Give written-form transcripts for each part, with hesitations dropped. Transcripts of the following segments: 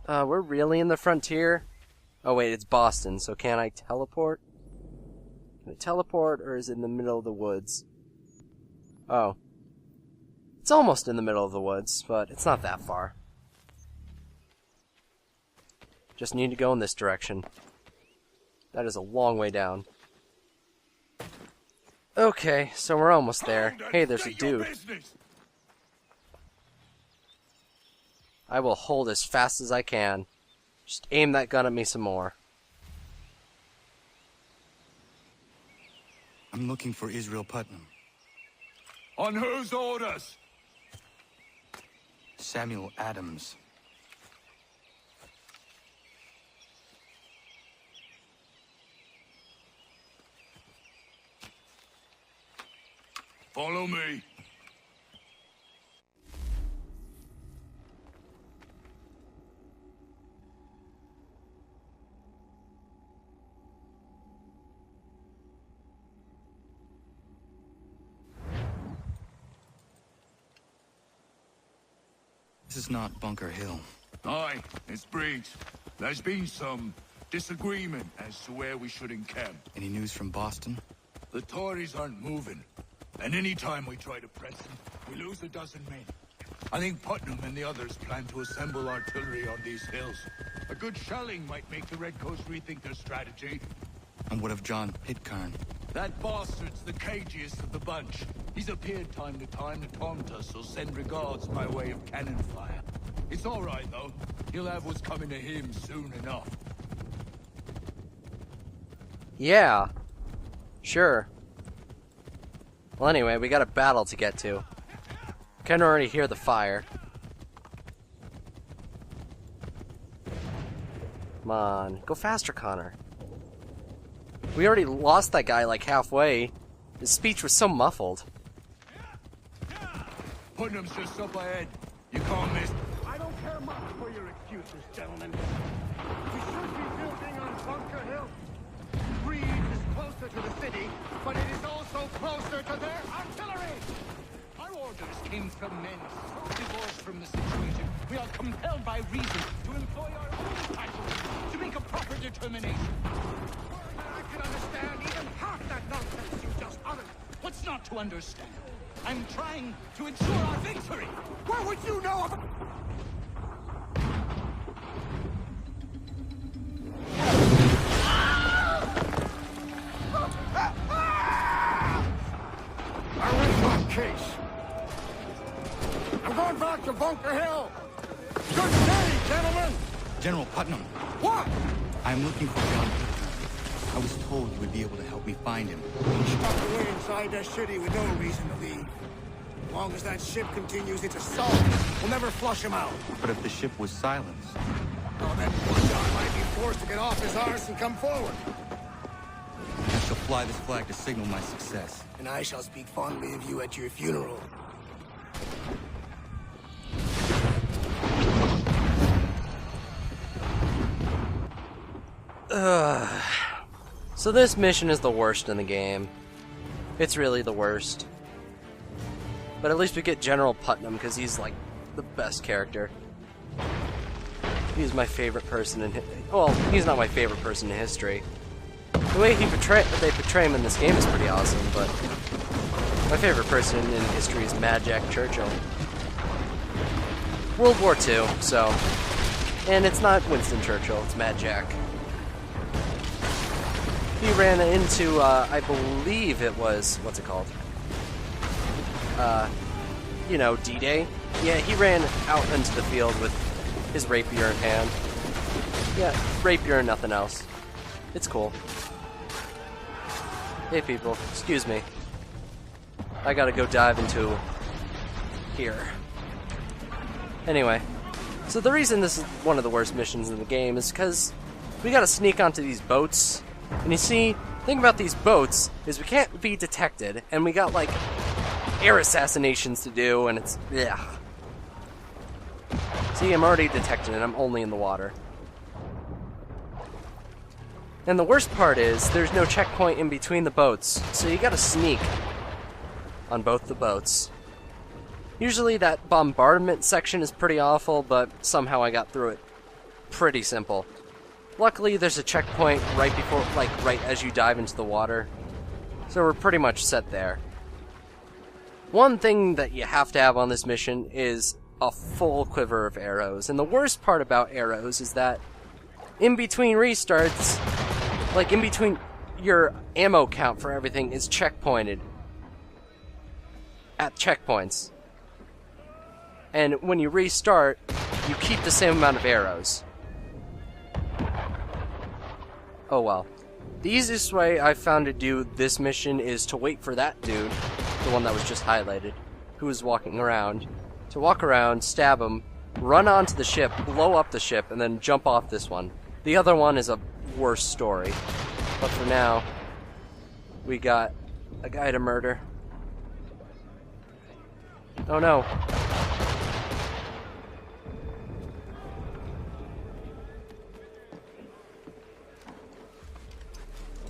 We're really in the frontier? Oh wait, it's Boston, so can I teleport? Can I teleport, or is it in the middle of the woods? Oh. It's almost in the middle of the woods, but it's not that far. Just need to go in this direction. That is a long way down. Okay, so we're almost there. Hey, there's a dude. I will hold as fast as I can. Just aim that gun at me some more. I'm looking for Israel Putnam. On whose orders? Samuel Adams. Follow me. This is not Bunker Hill. Aye, it's Breach. There's been some disagreement as to where we should encamp. Any news from Boston? The Tories aren't moving, and any time we try to press them, we lose a dozen men. I think Putnam and the others plan to assemble artillery on these hills. A good shelling might make the Redcoats rethink their strategy. And what of John Pitcairn? That bastard's the cagiest of the bunch. He's appeared time to time to taunt us, so send regards by way of cannon fire. It's all right, though. He'll have what's coming to him soon enough. Yeah. Sure. Well, anyway, we got a battle to get to. Can already hear the fire. Come on. Go faster, Connor. We already lost that guy like halfway. His speech was so muffled. Putnam's just up ahead. You can't miss. I don't care much for your excuses, gentlemen. We should be building on Bunker Hill. Breed is closer to the city, but it is also closer to their artillery. Our orders came from men so divorced from the situation. We are compelled by reason to employ our own faculties to make a proper determination. I can understand even half that nonsense you just uttered. What's not to understand? I'm trying to ensure our victory. What would you know of... I win my case. I'm going back to Bunker Hill. Good day, gentlemen. General Putnam. What? I'm looking for John Pitcairn. I was told you would be able to help me find him. He's stuck away inside that city with no reason to leave. As long as that ship continues its assault, we'll never flush him out. But if the ship was silenced... Oh, that poor John might be forced to get off his arse and come forward. I shall fly this flag to signal my success. And I shall speak fondly of you at your funeral. So this mission is the worst in the game. It's really the worst. But at least we get General Putnam, because he's like the best character. He's my favorite person in well, he's not my favorite person in history. The way they portray him in this game is pretty awesome, but my favorite person in history is Mad Jack Churchill. World War II, so... And it's not Winston Churchill, it's Mad Jack. He ran into, I believe it was, what's it called? You know, D-Day? Yeah, he ran out into the field with his rapier in hand. Yeah, rapier and nothing else. It's cool. Hey people, excuse me. I gotta go dive into here. Anyway, so the reason this is one of the worst missions in the game is because we gotta sneak onto these boats. And you see, the thing about these boats is we can't be detected, and we got like air assassinations to do, and it's yeah. See, I'm already detected, and I'm only in the water. And the worst part is, there's no checkpoint in between the boats, so you gotta sneak on both the boats. Usually that bombardment section is pretty awful, but somehow I got through it pretty simple. Luckily, there's a checkpoint right before, like, right as you dive into the water. So we're pretty much set there. One thing that you have to have on this mission is a full quiver of arrows. And the worst part about arrows is that in between restarts, like in between, your ammo count for everything is checkpointed at checkpoints. And when you restart, you keep the same amount of arrows. Oh well. The easiest way I've found to do this mission is to wait for that dude, the one that was just highlighted, who was walking around, to walk around, stab him, run onto the ship, blow up the ship, and then jump off this one. The other one is a worse story. But for now, we got a guy to murder. Oh no.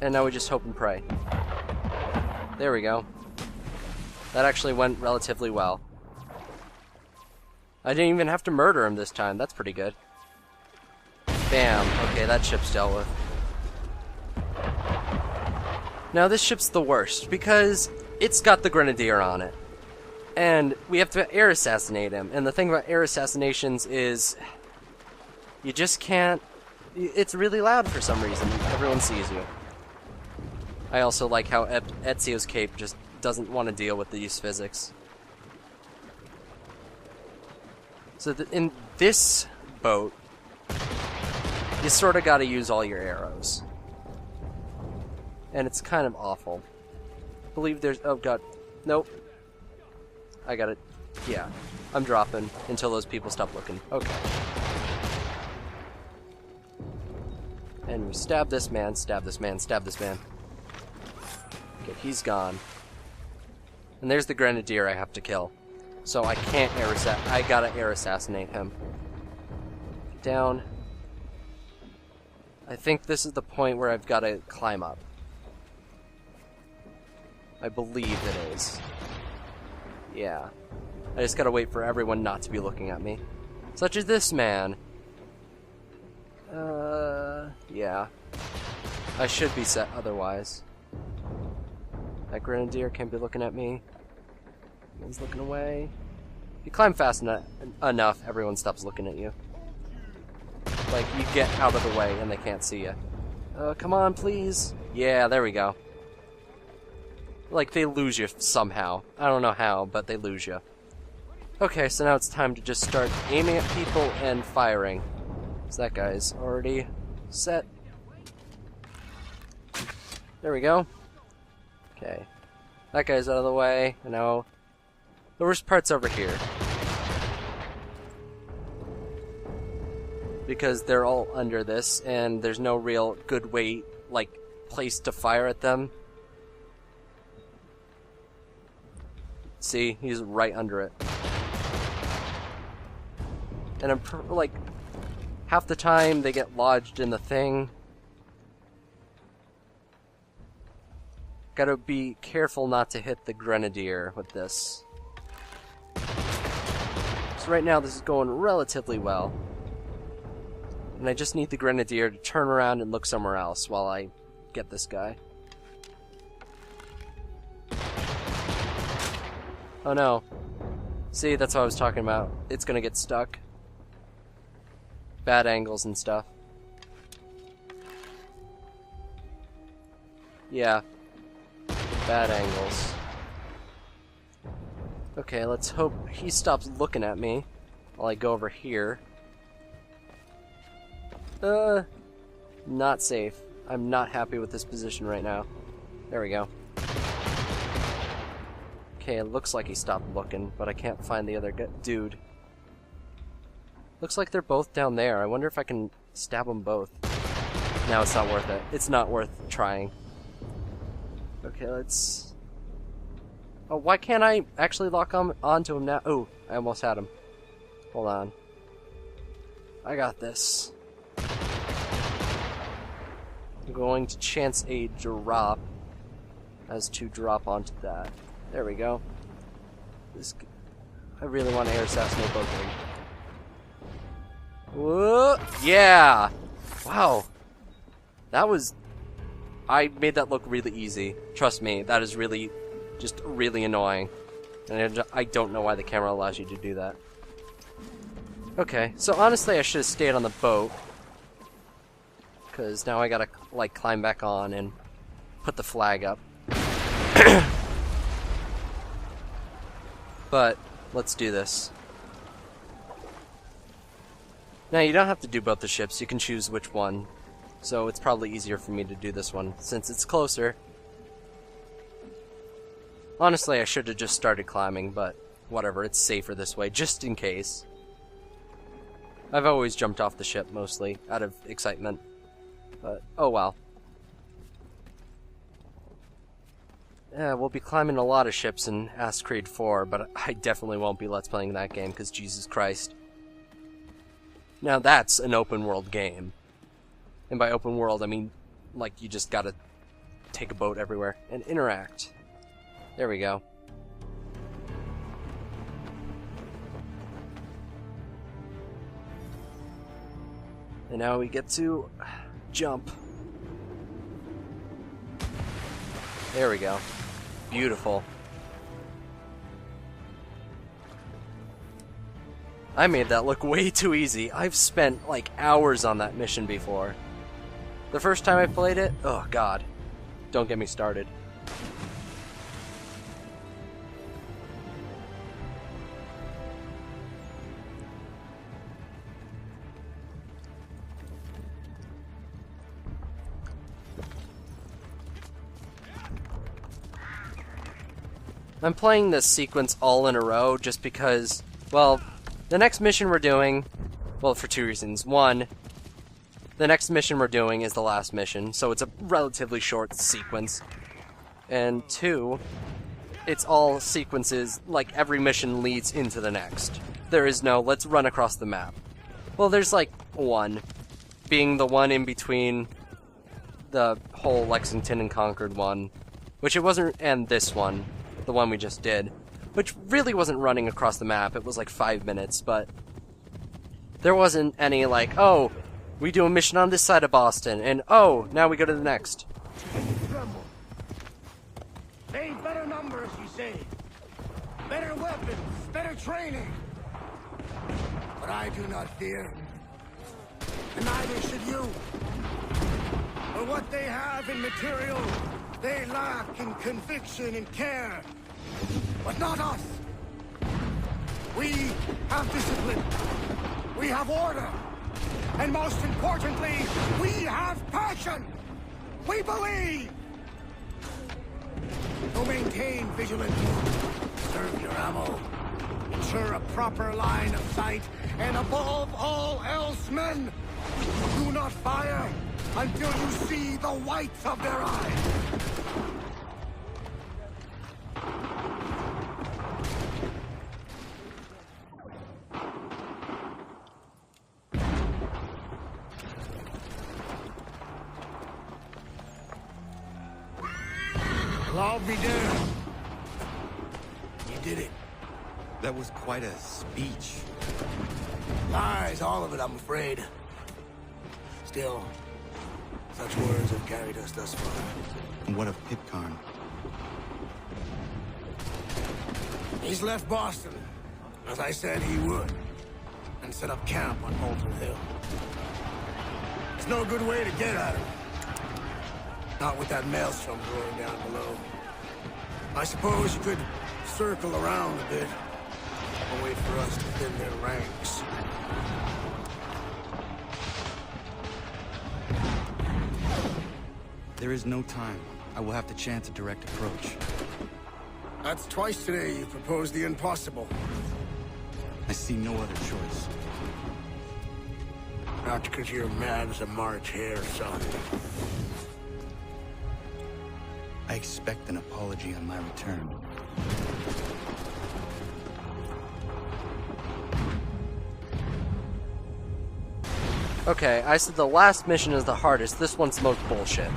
And now we just hope and pray. There we go. That actually went relatively well. I didn't even have to murder him this time. That's pretty good. Bam. Okay, that ship's dealt with. Now this ship's the worst because it's got the Grenadier on it. And we have to air assassinate him. And the thing about air assassinations is you just can't... It's really loud for some reason. Everyone sees you. I also like how Ezio's cape just doesn't want to deal with these physics. So in this boat, you sort of got to use all your arrows. And it's kind of awful. I believe there's... Oh god. Nope. I got it. Yeah. I'm dropping until those people stop looking. Okay. And we stab this man, stab this man, stab this man. Okay, he's gone. And there's the Grenadier I have to kill. So I can't I gotta air assassinate him. Down. I think this is the point where I've gotta climb up. I believe it is. Yeah. I just gotta wait for everyone not to be looking at me. Such as this man. Yeah. I should be set otherwise. That Grenadier can't be looking at me. He's looking away. If you climb fast enough, everyone stops looking at you. Like, you get out of the way and they can't see you. Come on, please. Yeah, there we go. Like, they lose you somehow. I don't know how, but they lose you. Okay, so now it's time to just start aiming at people and firing. So that guy's already set. There we go. Okay. That guy's out of the way, and now the worst part's over here. Because they're all under this, and there's no real good way, like, place to fire at them. See? He's right under it. And I'm like, half the time they get lodged in the thing. Gotta be careful not to hit the Grenadier with this. So right now this is going relatively well. And I just need the Grenadier to turn around and look somewhere else while I get this guy. Oh no. See, that's what I was talking about. It's gonna get stuck. Bad angles and stuff. Yeah. Bad angles. Okay, let's hope he stops looking at me while I go over here. Not safe. I'm not happy with this position right now. There we go. Okay, it looks like he stopped looking, but I can't find the other dude. Looks like they're both down there. I wonder if I can stab them both. No, it's not worth it. It's not worth trying. Okay, let's... Oh, why can't I actually lock onto him now? Oh, I almost had him. Hold on. I got this. I'm going to chance a drop as to drop onto that. There we go. I really want to air assassinate both of them. Whoa, yeah! Wow. That was... I made that look really easy. Trust me, that is really, just really annoying. And I don't know why the camera allows you to do that. Okay, so honestly I should have stayed on the boat. Because now I gotta, like, climb back on and put the flag up. But, let's do this. Now, you don't have to do both the ships, you can choose which one. So it's probably easier for me to do this one, since it's closer. Honestly, I should have just started climbing, but whatever, it's safer this way, just in case. I've always jumped off the ship, mostly, out of excitement. But, oh well. Yeah, we'll be climbing a lot of ships in Assassin's Creed 4, but I definitely won't be Let's Playing that game, because Jesus Christ. Now that's an open world game. And by open world, I mean, like, you just gotta take a boat everywhere and interact. There we go. And now we get to jump. There we go. Beautiful. I made that look way too easy. I've spent like hours on that mission before. The first time I played it, oh god. Don't get me started. I'm playing this sequence all in a row just because, well, the next mission we're doing, well, for two reasons. One, the next mission we're doing is the last mission, so it's a relatively short sequence. And two, it's all sequences, like every mission leads into the next. There is no, let's run across the map. Well, there's like one, being the one in between the whole Lexington and Concord one, which it wasn't, and this one. The one we just did, which really wasn't running across the map. It was like 5 minutes, but there wasn't any like, oh, we do a mission on this side of Boston, and oh, now we go to the next. Tremble. They better numbers, you say. Better weapons, better training. But I do not fear. And neither should you. For what they have in material, they lack in conviction and care. But not us. We have discipline. We have order. And most importantly, we have passion. We believe. So maintain vigilance. Serve your ammo. Ensure a proper line of sight. And above all else, men, do not fire until you see the whites of their eyes. I'll be damned. You did it. That was quite a speech. Lies, all of it, I'm afraid. Still, such words have carried us thus far. And what of Pitcairn? He's left Boston, as I said he would, and set up camp on Moulton Hill. There's no good way to get at him. Not with that maelstrom brewing down below. I suppose you could circle around a bit, and wait for us to thin their ranks. There is no time. I will have to chance a direct approach. That's twice today you proposed the impossible. I see no other choice. Not because you're mad as a March hare, son. I expect an apology on my return. Okay, I said the last mission is the hardest. This one's the most bullshit.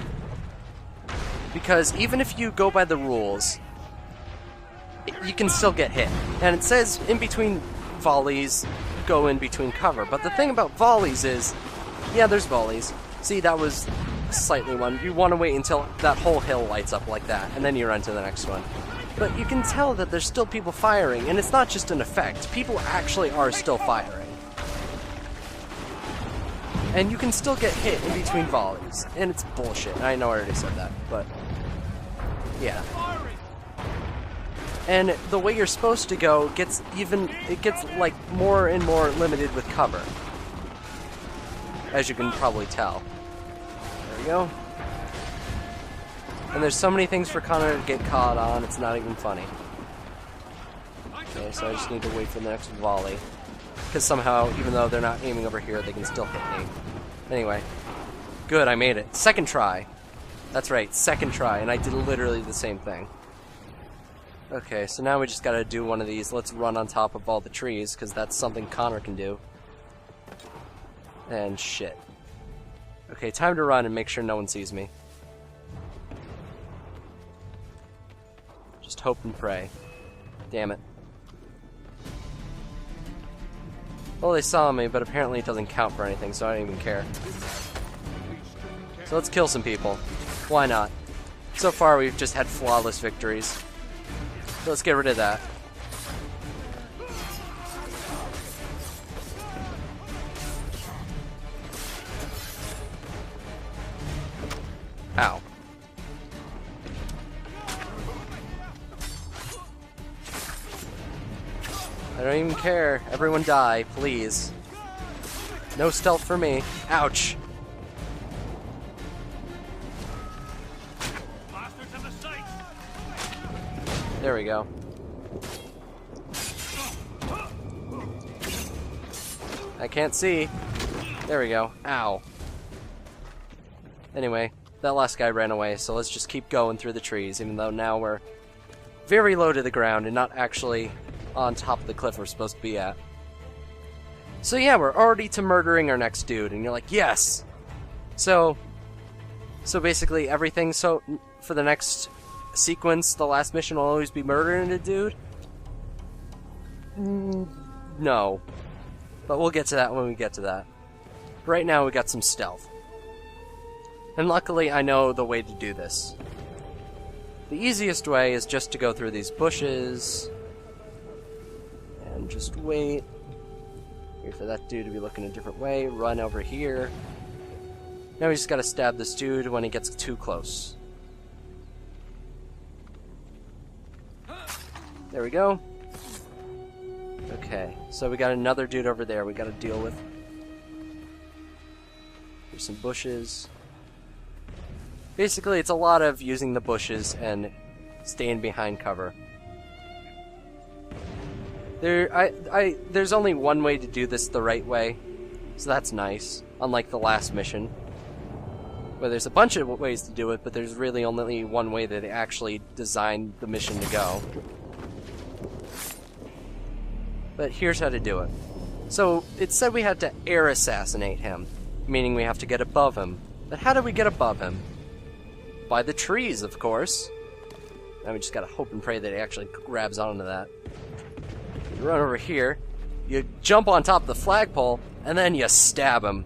Because even if you go by the rules, you can still get hit. And it says in between volleys, go in between cover. But the thing about volleys is, yeah, there's volleys. See, that was slightly one. You want to wait until that whole hill lights up like that, and then you run to the next one. But you can tell that there's still people firing, and it's not just an effect. People actually are still firing. And you can still get hit in between volleys, and it's bullshit. I know I already said that, but yeah. And the way you're supposed to go gets like more and more limited with cover, as you can probably tell. There we go. And there's so many things for Connor to get caught on, it's not even funny. Okay, so I just need to wait for the next volley. Because somehow, even though they're not aiming over here, they can still hit me. Anyway. Good, I made it. Second try. That's right, second try, and I did literally the same thing. Okay, so now we just gotta do one of these. Let's run on top of all the trees, because that's something Connor can do. And shit. Okay, time to run and make sure no one sees me. Just hope and pray. Damn it. Well, they saw me, but apparently it doesn't count for anything, so I don't even care. So let's kill some people. Why not? So far, we've just had flawless victories. So let's get rid of that. Ow. I don't even care. Everyone die, please. No stealth for me. Ouch. There we go. I can't see. There we go. Ow. Anyway, that last guy ran away, so let's just keep going through the trees, even though now we're very low to the ground and not actually on top of the cliff we're supposed to be at. So yeah, we're already to murdering our next dude, and you're like, yes! So basically everything, so for the next sequence, the last mission will always be murdering a dude? No. But we'll get to that when we get to that. Right now we got some stealth. And luckily I know the way to do this. The easiest way is just to go through these bushes and just wait. Wait for that dude to be looking a different way. Run over here. Now we just gotta stab this dude when he gets too close. There we go. Okay, so we got another dude over there we gotta deal with. There's some bushes. Basically, it's a lot of using the bushes and staying behind cover. There's only one way to do this the right way, so that's nice, unlike the last mission, where there's a bunch of ways to do it, but there's really only one way that they actually designed the mission to go. But here's how to do it. So, it said we had to air assassinate him, meaning we have to get above him. But how do we get above him? By the trees, of course. Now we just gotta hope and pray that he actually grabs onto that. You run over here, you jump on top of the flagpole, and then you stab him.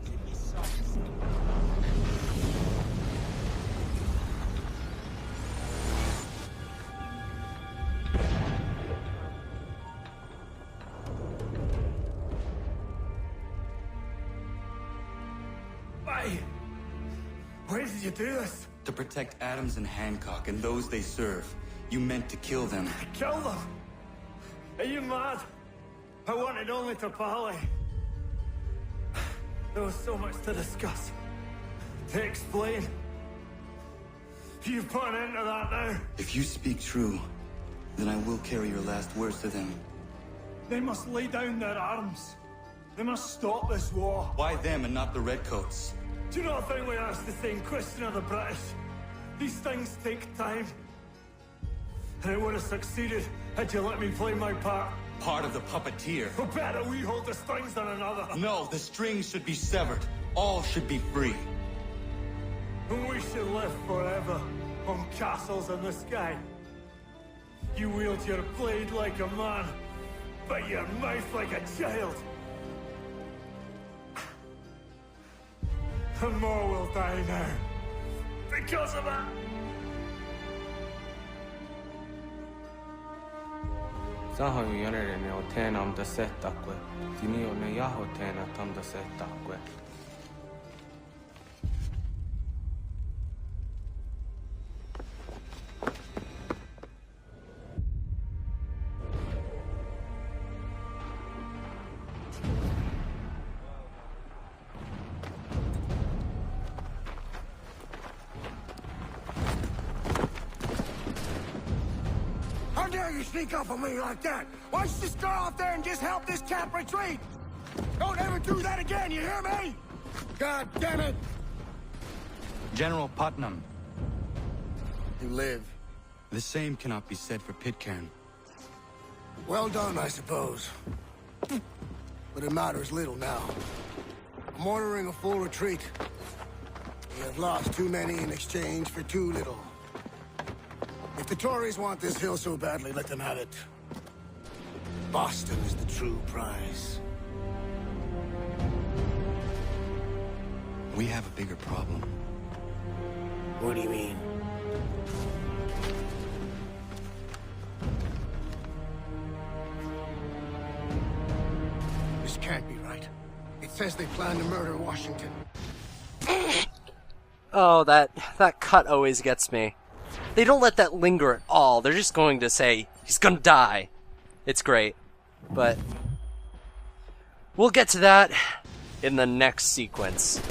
Why did you do this? To protect Adams and Hancock and those they serve. You meant to kill them. Kill them? Are you mad? I wanted only to parley. There was so much to discuss, to explain. You've put an end to that now. If you speak true, then I will carry your last words to them. They must lay down their arms. They must stop this war. Why them and not the Redcoats? Do you not think we asked the same question of the British? These things take time. And it would have succeeded had you let me play my part. Part of the puppeteer. Or better we hold the strings than another. No, the strings should be severed. All should be free. And we should live forever on castles in the sky. You wield your blade like a man, but your mouth like a child. And more will die there. Because of her. Sahoin järjeni on teenam da setakwe. Tini on ne jaho teena tam da setakwe. How dare you sneak up on me like that? Why don't you just go out there and just help this camp retreat? Don't ever do that again, you hear me? God damn it! General Putnam. You live. The same cannot be said for Pitcairn. Well done, I suppose. But it matters little now. I'm ordering a full retreat. We have lost too many in exchange for too little. If the Tories want this hill so badly, let them have it. Boston is the true prize. We have a bigger problem. What do you mean? This can't be right. It says they plan to murder Washington. Oh, that cut always gets me. They don't let that linger at all. They're just going to say, he's gonna die. It's great. But we'll get to that in the next sequence.